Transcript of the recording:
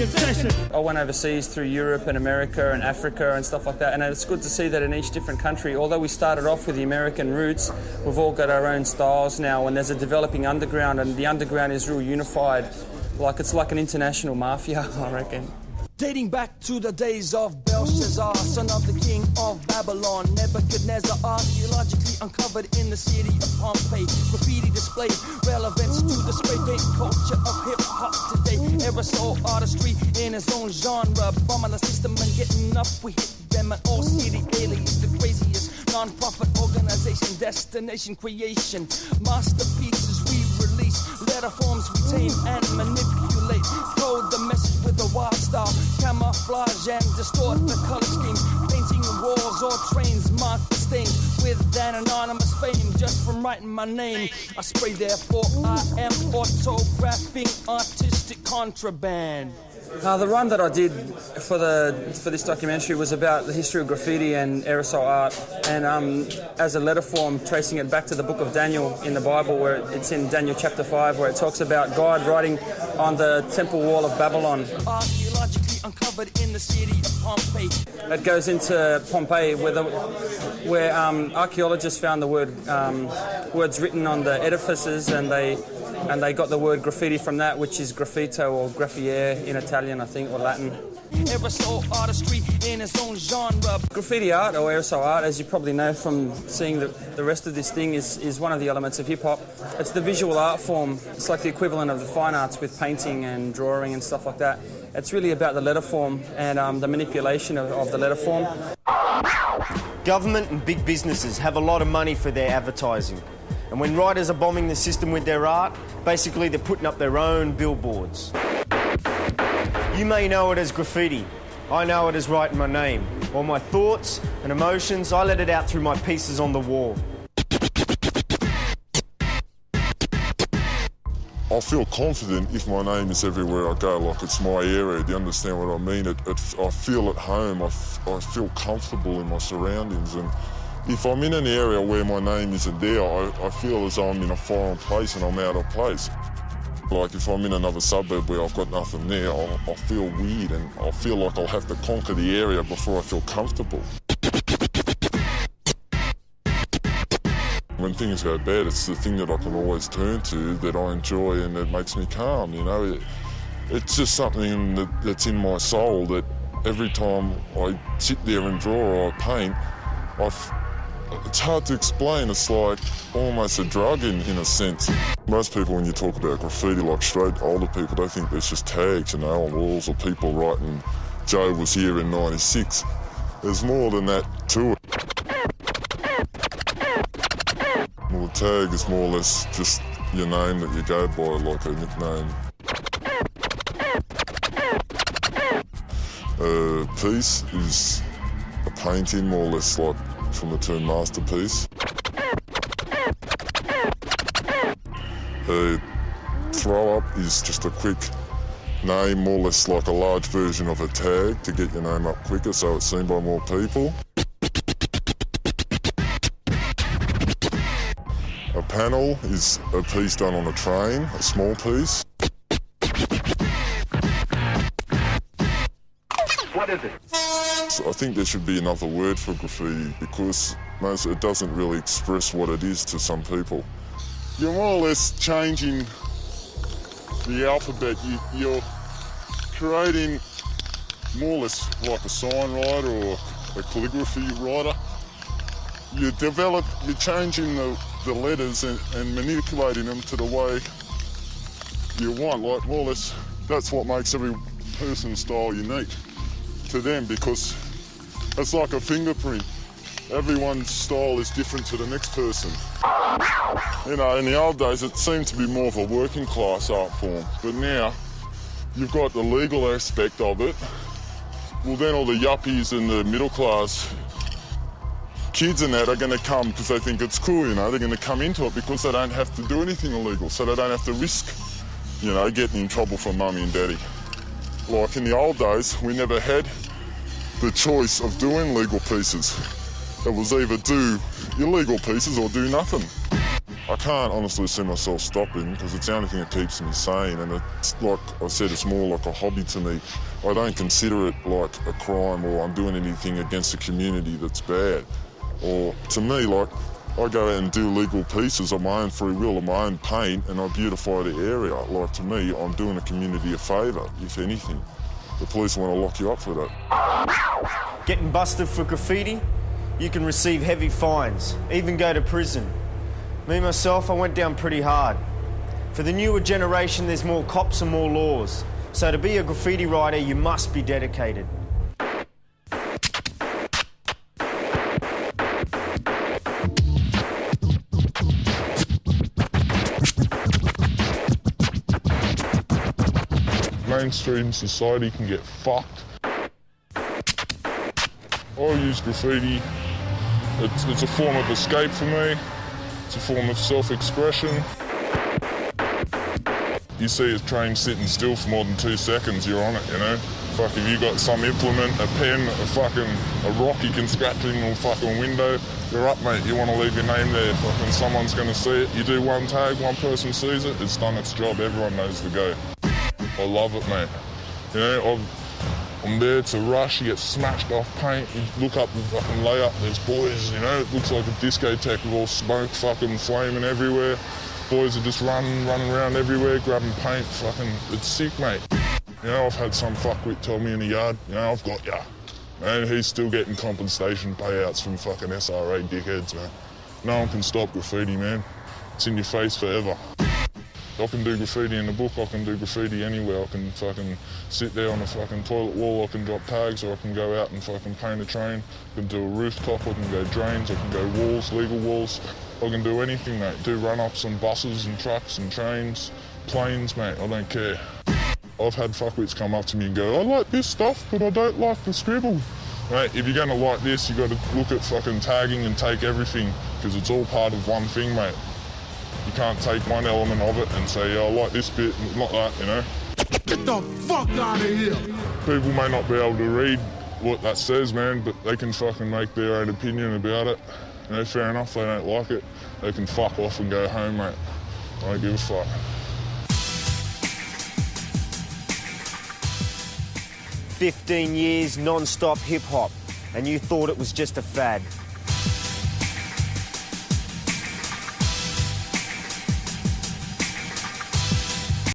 session. I went overseas through Europe and America and Africa and stuff like that, and it's good to see that in each different country, although we started off with the American roots, we've all got our own styles now, and there's a developing underground, and the underground is real unified. It's like an international mafia, I reckon. Dating back to the days of Belshazzar, son of the king of Babylon, Nebuchadnezzar, archaeologically uncovered in the city of Pompeii. Graffiti displayed relevance to the spray paint culture of hip-hop today. Aerosol artistry in his own genre, bombing the system and getting up, we hit them at all city aliens, the craziest non-profit organization, destination creation. Masterpieces we release, letter forms we tame and manipulate, code the message with a wild style, camouflage and distort the color scheme, painting walls or trains, mark the stains with an anonymous fame just from writing my name. I spray, therefore I am autographing artistic contraband. The run that I did for this documentary was about the history of graffiti and aerosol art, and as a letter form, tracing it back to the book of Daniel in the Bible, where it's in Daniel chapter 5, where it talks about God writing on the temple wall of Babylon. Archaeologically uncovered in the city of Pompeii. It goes into Pompeii, where archaeologists found the words written on the edifices, and they got the word graffiti from that, which is graffito or graffiere in Italian, I think, or Latin. Aerosol artistry in its own genre. Graffiti art, or aerosol art, as you probably know from seeing the rest of this thing, is one of the elements of hip-hop. It's the visual art form. It's like the equivalent of the fine arts with painting and drawing and stuff like that. It's really about the letter form and the manipulation of the letter form. Government and big businesses have a lot of money for their advertising. And when writers are bombing the system with their art, basically they're putting up their own billboards. You may know it as graffiti. I know it as writing my name. All my thoughts and emotions, I let it out through my pieces on the wall. I feel confident if my name is everywhere I go, like it's my area. Do you understand what I mean? I feel at home. I feel comfortable in my surroundings. And if I'm in an area where my name isn't there, I feel as though I'm in a foreign place and I'm out of place. Like if I'm in another suburb where I've got nothing there, I'll feel weird, and I feel like I'll have to conquer the area before I feel comfortable. When things go bad, it's the thing that I can always turn to, that I enjoy, and it makes me calm, you know. It's just something that's in my soul, that every time I sit there and draw or I paint, it's hard to explain. It's like almost a drug in a sense. Most people, when you talk about graffiti, like straight older people, they think there's just tags, you know, on walls, or people writing, Joe was here in '96. There's more than that to it. Well, the tag is more or less just your name that you go by, like a nickname. A piece is a painting, more or less like from the term masterpiece. A throw-up is just a quick name, more or less like a large version of a tag to get your name up quicker so it's seen by more people. A panel is a piece done on a train, a small piece. What is it? So I think there should be another word for graffiti, because it doesn't really express what it is to some people. You're more or less changing the alphabet. You're creating more or less like a sign writer or a calligraphy writer. You're changing the letters and manipulating them to the way you want. Like more or less, that's what makes every person's style unique to them, because it's like a fingerprint. Everyone's style is different to the next person. You know, in the old days it seemed to be more of a working class art form, but now you've got the legal aspect of it. Well, then all the yuppies and the middle class kids and that are going to come because they think it's cool, you know. They're going to come into it because they don't have to do anything illegal, so they don't have to risk, you know, getting in trouble from mummy and daddy. Like in the old days, we never had the choice of doing legal pieces. It was either do illegal pieces or do nothing. I can't honestly see myself stopping because it's the only thing that keeps me sane, and it's like I said, it's more like a hobby to me. I don't consider it like a crime or I'm doing anything against the community that's bad. Or to me, like, I go out and do legal pieces of my own free will, of my own paint, and I beautify the area. Like, to me, I'm doing the community a favour, if anything. The police want to lock you up for that. Getting busted for graffiti, you can receive heavy fines, even go to prison. Me, myself, I went down pretty hard. For the newer generation, there's more cops and more laws. So to be a graffiti writer, you must be dedicated. Mainstream society can get fucked. I use graffiti. It's a form of escape for me. It's a form of self-expression. You see a train sitting still for more than 2 seconds, you're on it, you know? Fuck, if you got some implement, a pen, a rock you can scratch in a fucking window, you're up, mate. You want to leave your name there. Fucking someone's going to see it. You do one tag, one person sees it, it's done its job. Everyone knows the go. I love it, mate. You know, I'm there to rush, you get smashed off paint, you look up and fucking lay up, there's boys, you know, it looks like a discotheque with all smoke fucking flaming everywhere. Boys are just running around everywhere, grabbing paint, fucking, it's sick, mate. You know, I've had some fuckwit tell me in the yard, you know, I've got ya. And he's still getting compensation payouts from fucking SRA dickheads, man. No one can stop graffiti, man. It's in your face forever. I can do graffiti in the book, I can do graffiti anywhere. I can fucking sit there on a fucking toilet wall, I can drop tags, or I can go out and fucking paint a train. I can do a rooftop, I can go drains, I can go walls, legal walls. I can do anything, mate. Do run-ups on buses and trucks and trains, planes, mate, I don't care. I've had fuckwits come up to me and go, I like this stuff, but I don't like the scribble. Mate, if you're gonna like this, you gotta look at fucking tagging and take everything, because it's all part of one thing, mate. You can't take one element of it and say, yeah, I like this bit, not that, you know? Get the fuck out of here! People may not be able to read what that says, man, but they can fucking make their own opinion about it. You know, fair enough, they don't like it. They can fuck off and go home, mate. I don't give a fuck. 15 years non-stop hip-hop, and you thought it was just a fad.